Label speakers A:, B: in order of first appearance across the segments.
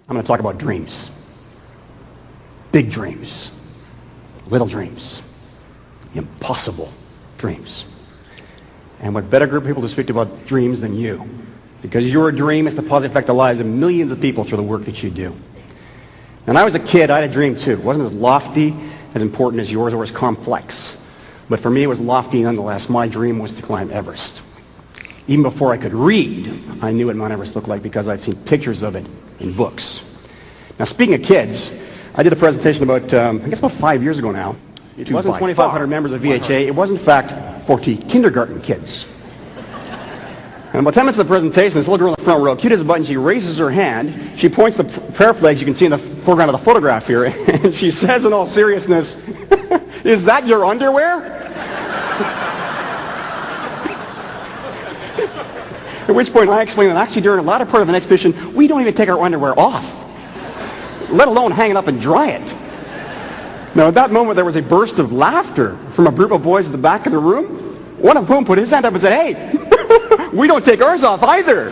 A: I'm going to talk about dreams. Big dreams, little dreams, impossible dreams. And what better group of people to speak about dreams than you? Because your dream is to positively affect the lives of millions of people through the work that you do. When I was a kid, I had a dream too. It wasn't as lofty, as important as yours, or as complex. But for me, it was lofty nonetheless. My dream was to climb Everest. Even before I could read, I knew what Mount Everest looked like because I'd seen pictures of it in books. Now, speaking of kids, I did a presentation about, I guess about 5 years ago now. It wasn't 2,500 members of VHA. It was, in fact, 40 kindergarten kids. And about 10 minutes of the presentation, this little girl in the front row, cute as a button, she raises her hand. She points the prayer flags you can see in the foreground of the photograph here. And she says in all seriousness, "Is that your underwear?" At which point I explained that actually during a latter part of an expedition, we don't even take our underwear off, let alone hang it up and dry it. Now, at that moment, there was a burst of laughter from a group of boys at the back of the room, one of whom put his hand up and said, "Hey, we don't take ours off either."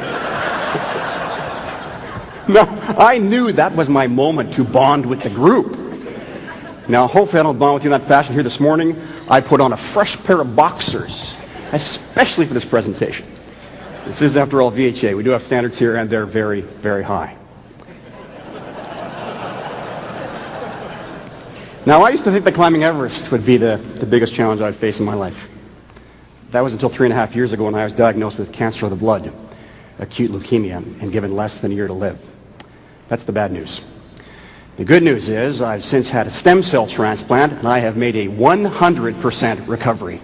A: Now, I knew that was my moment to bond with the group. Now, hopefully I don't bond with you in that fashion here this morning. I put on a fresh pair of boxers, especially for this presentation. This is, after all, VHA. We do have standards here, and they're very, very high. Now, I used to think that climbing Everest would be the biggest challenge I'd face in my life. That was until 3.5 years ago when I was diagnosed with cancer of the blood, acute leukemia, and given less than a year to live. That's the bad news. The good news is I've since had a stem cell transplant, and I have made a 100% recovery.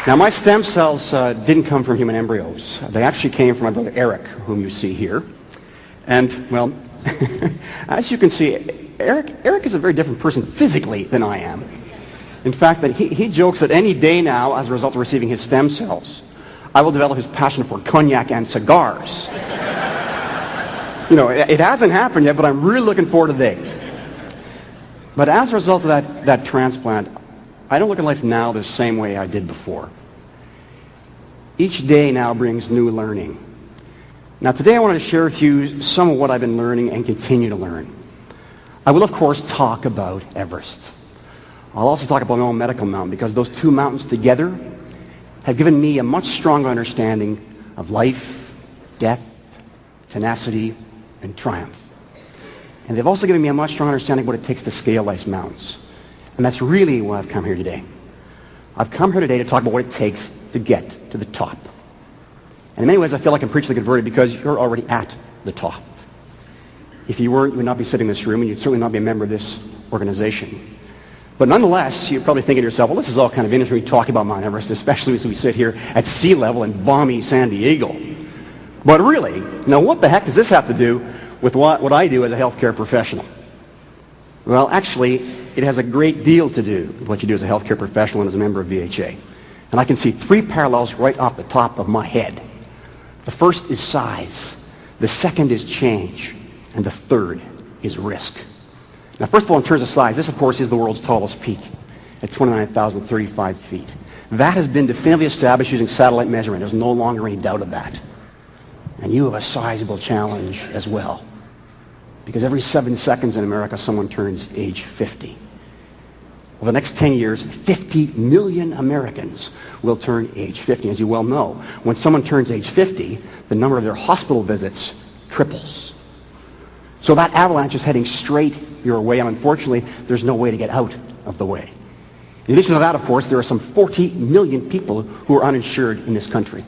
A: Now, my stem cells didn't come from human embryos. They actually came from my brother Eric, whom you see here. And, well, as you can see, Eric is a very different person physically than I am. In fact, that he jokes that any day now, as a result of receiving his stem cells, I will develop his passion for cognac and cigars. You know, it hasn't happened yet, but I'm really looking forward to the day. But as a result of that transplant, I don't look at life now the same way I did before. Each day now brings new learning. Now, today I wanted to share with you some of what I've been learning and continue to learn. I will, of course, talk about Everest. I'll also talk about my own medical mountain, because those two mountains together have given me a much stronger understanding of life, death, tenacity, and triumph. And they've also given me a much stronger understanding of what it takes to scale life's mountains. And that's really why I've come here today. I've come here today to talk about what it takes to get to the top. And in many ways, I feel like I'm preaching the converted because you're already at the top. If you weren't, you would not be sitting in this room, and you'd certainly not be a member of this organization. But nonetheless, you're probably thinking to yourself, well, this is all kind of interesting to talk about Mount Everest, especially as we sit here at sea level in balmy San Diego. But really, now what the heck does this have to do with what I do as a healthcare professional? Well, actually, it has a great deal to do with what you do as a healthcare professional and as a member of VHA. And I can see three parallels right off the top of my head. The first is size. The second is change. And the third is risk. Now, first of all, in terms of size, this, of course, is the world's tallest peak at 29,035 feet. That has been definitively established using satellite measurement. There's no longer any doubt of that. And you have a sizable challenge as well. Because every 7 seconds in America, someone turns age 50. Over the next 10 years, 50 million Americans will turn age 50. As you well know, when someone turns age 50, the number of their hospital visits triples. So that avalanche is heading straight your way, and unfortunately, there's no way to get out of the way. In addition to that, of course, there are some 40 million people who are uninsured in this country.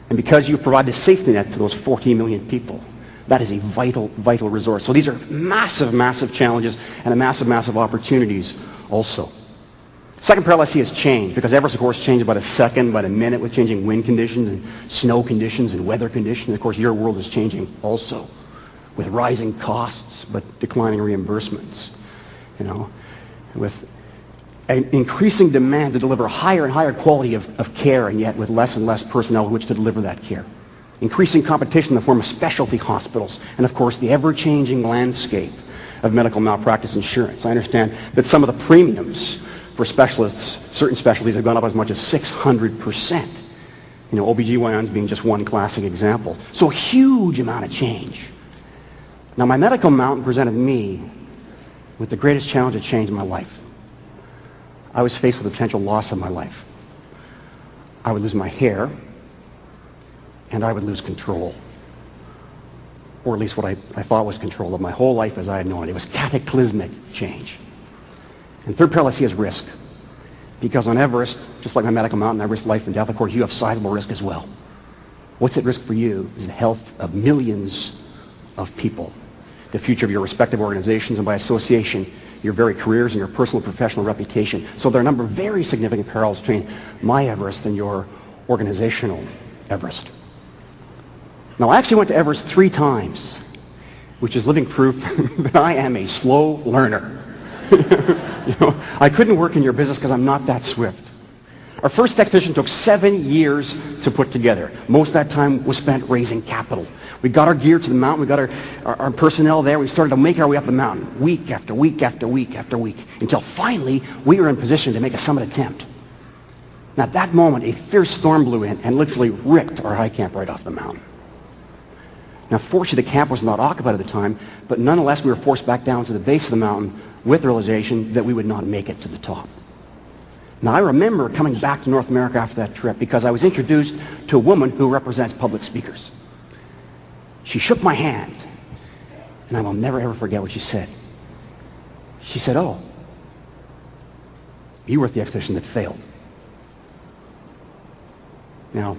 A: And because you provide the safety net to those 40 million people, that is a vital, vital resource. So these are massive, massive challenges and massive, massive opportunities also. Second parallel I see is change, because Everest, of course, changes about a second, about a minute, with changing wind conditions and snow conditions and weather conditions. Of course, your world is changing also, with rising costs but declining reimbursements, you know, with an increasing demand to deliver higher and higher quality of care, and yet with less and less personnel with which to deliver that care. Increasing competition in the form of specialty hospitals, and of course the ever-changing landscape of medical malpractice insurance. I understand that some of the premiums For specialists, certain specialties have gone up as much as 600%. OBGYNs being just one classic example. So a huge amount of change. Now, my medical mountain presented me with the greatest challenge of change in my life. I was faced with the potential loss of my life. I would lose my hair, and I would lose control. Or at least what I thought was control of my whole life as I had known it. It was cataclysmic change. And third peril I see as risk. Because on Everest, just like my medical mountain, Everest, life and death, of course, you have sizable risk as well. What's at risk for you is the health of millions of people, the future of your respective organizations, and by association, your very careers and your personal and professional reputation. So there are a number of very significant parallels between my Everest and your organizational Everest. Now, I actually went to Everest 3 times, which is living proof that I am a slow learner. I couldn't work in your business because I'm not that swift. Our first expedition took 7 years to put together. Most of that time was spent raising capital. We got our gear to the mountain. We got our personnel there. We started to make our way up the mountain week after week after week after week until finally we were in position to make a summit attempt. Now, at that moment, a fierce storm blew in and literally ripped our high camp right off the mountain. Now, fortunately, the camp was not occupied at the time, but nonetheless, we were forced back down to the base of the mountain with the realization that we would not make it to the top. Now, I remember coming back to North America after that trip because I was introduced to a woman who represents public speakers. She shook my hand, and I will never, ever forget what she said. She said, "Oh, you were at the expedition that failed." Now,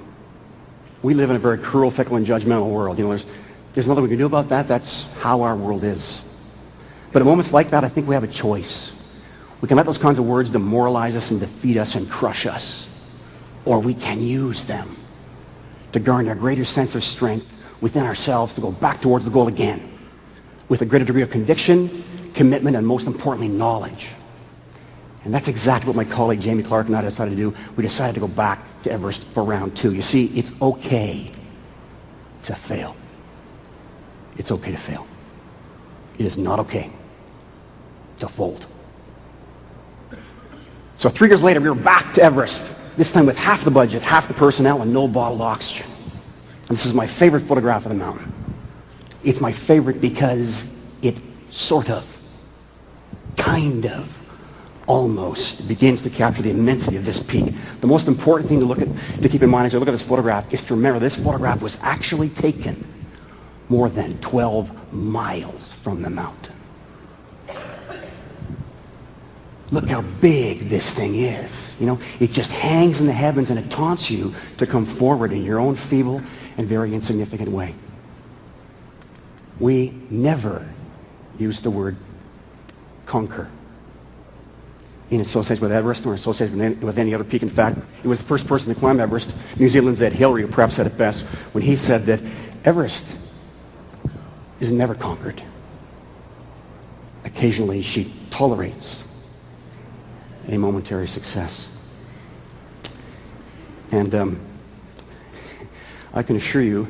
A: we live in a very cruel, fickle, and judgmental world. There's nothing we can do about that. That's how our world is. But at moments like that, I think we have a choice. We can let those kinds of words demoralize us and defeat us and crush us. Or we can use them to garner a greater sense of strength within ourselves to go back towards the goal again with a greater degree of conviction, commitment, and most importantly, knowledge. And that's exactly what my colleague Jamie Clark and I decided to do. We decided to go back to Everest for round 2. You see, it's okay to fail. It's okay to fail. It is not okay to fold. So 3 years later, we were back to Everest, this time with half the budget, half the personnel, and no bottled oxygen. And this is my favorite photograph of the mountain. It's my favorite because it sort of, kind of, almost begins to capture the immensity of this peak. The most important thing to keep in mind as you look at this photograph is to remember this photograph was actually taken more than 12 miles from the mountain. Look how big this thing is. It just hangs in the heavens and it taunts you to come forward in your own feeble and very insignificant way. We never use the word conquer in association with Everest or association with any other peak. In fact, it was the first person to climb Everest, New Zealand's Ed Hillary, who perhaps said it best when he said that Everest is never conquered. Occasionally, she tolerates a momentary success. And I can assure you,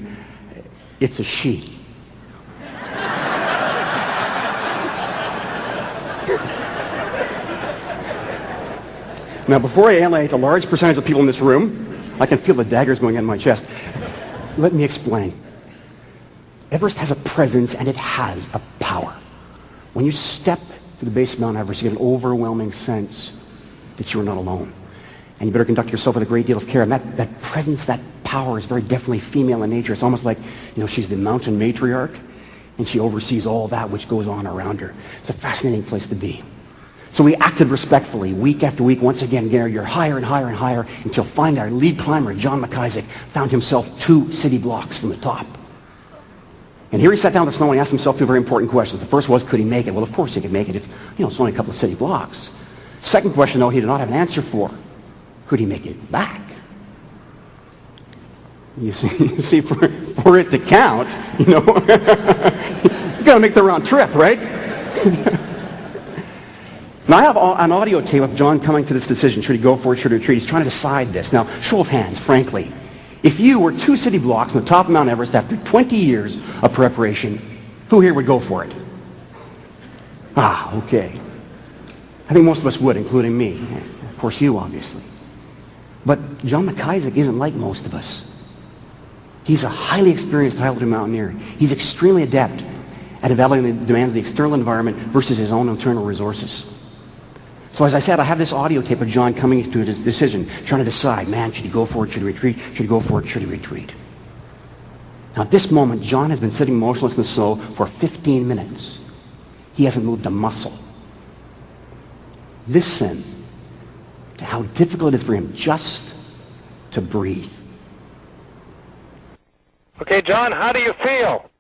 A: it's a she. Now, before I alienate a large percentage of people in this room, I can feel the daggers going in my chest. Let me explain. Everest has a presence and it has a power. When you step to the base of Mount Everest, you get an overwhelming sense that you are not alone. And you better conduct yourself with a great deal of care. And that presence, that power is very definitely female in nature. It's almost like, she's the mountain matriarch and she oversees all that which goes on around her. It's a fascinating place to be. So we acted respectfully, week after week, once again, you're higher and higher and higher, until finally our lead climber, John McIsaac, found himself 2 city blocks from the top. And here he sat down in the snow and he asked himself 2 very important questions. The first was, could he make it? Well, of course he could make it. It's only a couple of city blocks. Second question, though, he did not have an answer for. Could he make it back? You see, for it to count, you got to make the round trip, right? Now, I have an audio tape of John coming to this decision. Should he go for it? Should he retreat? He's trying to decide this. Now, show of hands, frankly. If you were 2 city blocks from the top of Mount Everest after 20 years of preparation, who here would go for it? Okay. I think most of us would, including me. Of course, you, obviously. But John McIsaac isn't like most of us. He's a highly experienced high-altitude mountaineer. He's extremely adept at evaluating the demands of the external environment versus his own internal resources. So as I said, I have this audio tape of John coming to his decision, trying to decide, man, should he go for it, should he retreat, should he go for it, should he retreat? Now at this moment, John has been sitting motionless in the snow for 15 minutes. He hasn't moved a muscle. Listen to how difficult it is for him just to breathe.
B: Okay, John, how do you feel?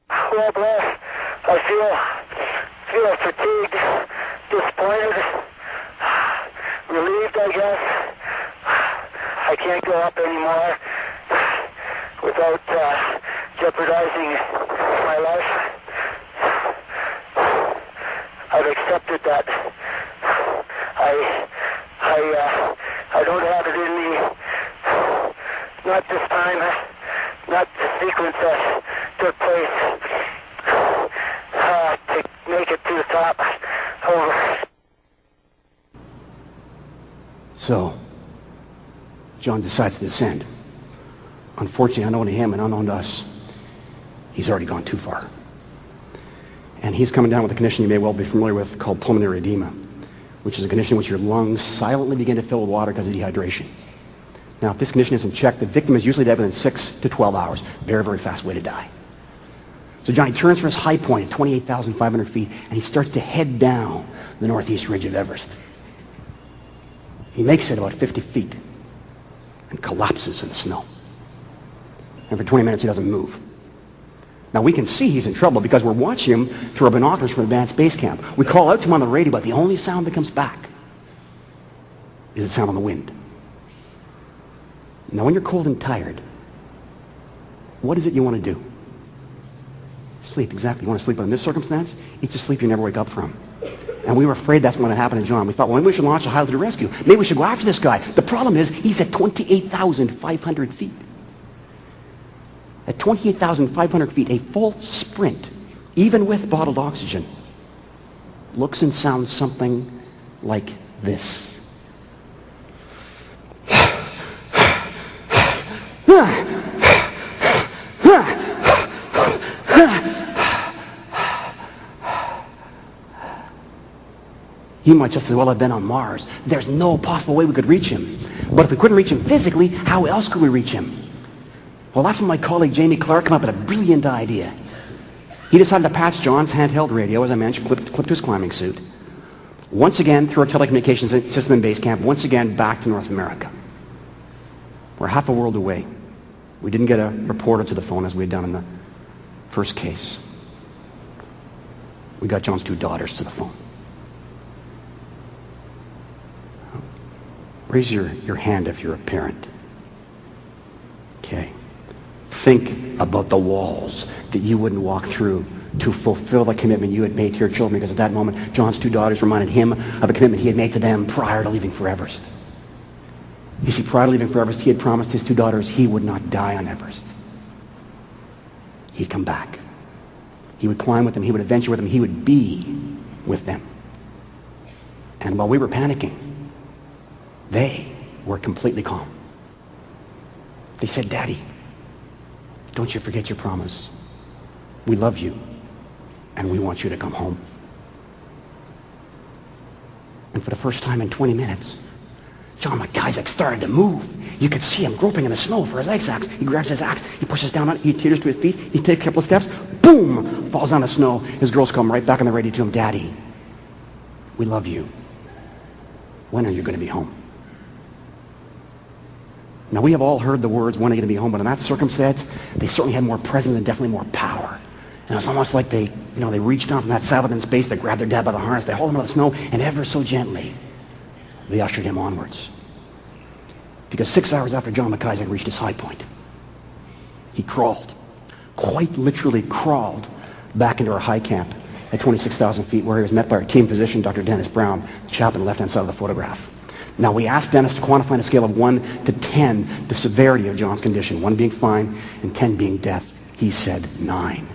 C: Well, Blair, I feel fatigued, disappointed, relieved, I guess. I can't go up anymore without jeopardizing my life. I've accepted that. I don't have it in me. Not this time. Not the sequence that took place. To make it to the top. Over.
A: So, John decides to descend. Unfortunately, unknown to him and unknown to us, he's already gone too far. And he's coming down with a condition you may well be familiar with called pulmonary edema, which is a condition in which your lungs silently begin to fill with water because of dehydration. Now, if this condition isn't checked, the victim is usually dead within 6 to 12 hours. Very, very fast way to die. So Johnny turns from his high point at 28,500 feet, and he starts to head down the northeast ridge of Everest. He makes it about 50 feet and collapses in the snow. And for 20 minutes, he doesn't move. Now, we can see he's in trouble because we're watching him through our binoculars from advanced base camp. We call out to him on the radio, but the only sound that comes back is the sound on the wind. Now, when you're cold and tired, what is it you want to do? Sleep, exactly. You want to sleep. But in this circumstance, it's a sleep you never wake up from. And we were afraid that's going to happen to John. We thought, well, maybe we should launch a high-altitude rescue. Maybe we should go after this guy. The problem is, he's at 28,500 feet. At 28,500 feet, a full sprint, even with bottled oxygen, looks and sounds something like this. He might just as well have been on Mars. There's no possible way we could reach him. But if we couldn't reach him physically, how else could we reach him? Well, that's when my colleague Jamie Clark came up with a brilliant idea. He decided to patch John's handheld radio, as I mentioned, clipped to his climbing suit. Once again, through our telecommunications system in base camp, once again back to North America. We're half a world away. We didn't get a reporter to the phone as we had done in the first case. We got John's 2 daughters to the phone. Raise your hand if you're a parent. Okay. Think about the walls that you wouldn't walk through to fulfill the commitment you had made to your children, because at that moment, John's 2 daughters reminded him of a commitment he had made to them prior to leaving for Everest. You see, prior to leaving for Everest, he had promised his 2 daughters he would not die on Everest. He'd come back. He would climb with them. He would adventure with them. He would be with them. And while we were panicking, they were completely calm. They said, "Daddy, don't you forget your promise. We love you, and we want you to come home." And for the first time in 20 minutes, John McIsaac started to move. You could see him groping in the snow for his axe. He grabs his axe, he pushes down on it, he teeters to his feet, he takes a couple of steps, boom, falls on the snow. His girls come right back on the radio to him, "Daddy, we love you. When are you going to be home?" Now, we have all heard the words, "when are you going to be home?" But in that circumstance, they certainly had more presence and definitely more power. And it was almost like they reached down from that saddle in space, they grabbed their dad by the harness, they hauled him out of the snow, and ever so gently, they ushered him onwards. Because 6 hours after John McIsaac reached his high point, he crawled, quite literally crawled, back into our high camp at 26,000 feet, where he was met by our team physician, Dr. Dennis Brown, the chap on the left-hand side of the photograph. Now, we asked Dennis to quantify on a scale of 1 to 10 the severity of John's condition, 1 being fine and 10 being death. He said 9.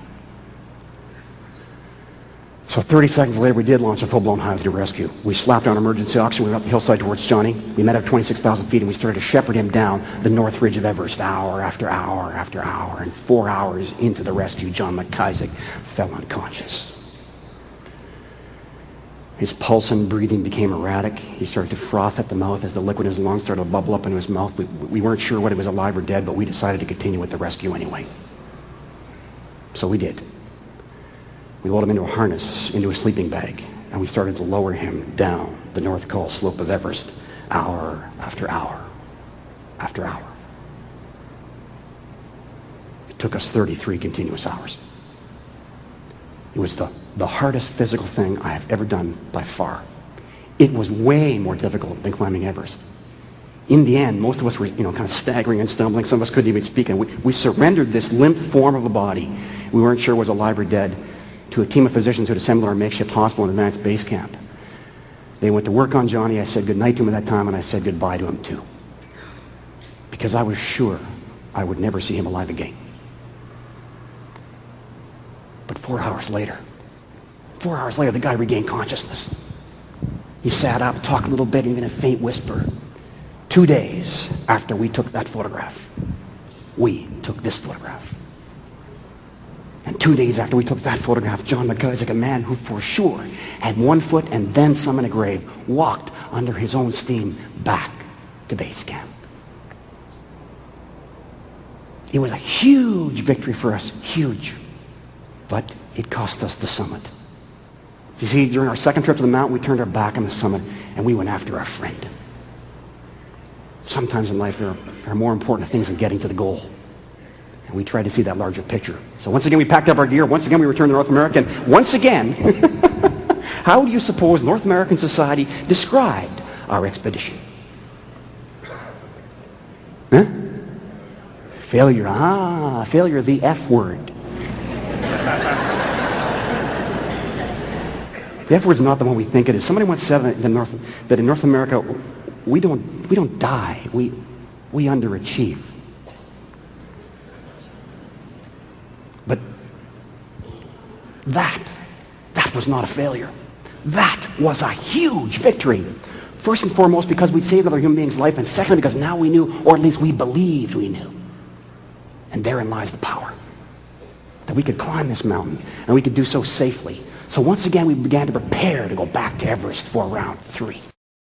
A: So 30 seconds later, we did launch a full-blown hive to rescue. We slapped on emergency oxygen. We went up the hillside towards Johnny. We met at 26,000 feet, and we started to shepherd him down the north ridge of Everest, hour after hour after hour. And 4 hours into the rescue, John McIsaac fell unconscious. His pulse and breathing became erratic. He started to froth at the mouth as the liquid in his lungs started to bubble up into his mouth. We weren't sure whether he was alive or dead, but we decided to continue with the rescue anyway. So we did. We loaded him into a harness, into a sleeping bag, and we started to lower him down the North Col slope of Everest, hour after hour after hour. It took us 33 continuous hours. It was the hardest physical thing I have ever done by far. It was way more difficult than climbing Everest. In the end, most of us were, kind of staggering and stumbling. Some of us couldn't even speak, and we surrendered this limp form of a body we weren't sure was alive or dead to a team of physicians who had assembled our makeshift hospital and advanced base camp. They went to work on Johnny. I said goodnight to him at that time, and I said goodbye to him too. Because I was sure I would never see him alive again. But 4 hours later, the guy regained consciousness. He sat up, talked a little bit, even a faint whisper. 2 days after we took that photograph, we took this photograph. And 2 days after we took that photograph, John McIsaac, a man who for sure had 1 foot and then some in a grave, walked under his own steam back to base camp. It was a huge victory for us, huge. But it cost us the summit. You see, during our second trip to the mountain, we turned our back on the summit and we went after our friend. Sometimes in life there are more important things than getting to the goal. And we tried to see that larger picture. So once again we packed up our gear. Once again we returned to North America. And once again, how do you suppose North American society described our expedition? Huh? Failure. Failure, the F word. The F word's not the one we think it is. Somebody once said that in North America we don't die. We underachieve. But that was not a failure. That was a huge victory. First and foremost because we saved another human being's life, and secondly because now we knew, or at least we believed we knew. And therein lies the power. That we could climb this mountain, and we could do so safely. So once again we began to prepare to go back to Everest for round 3.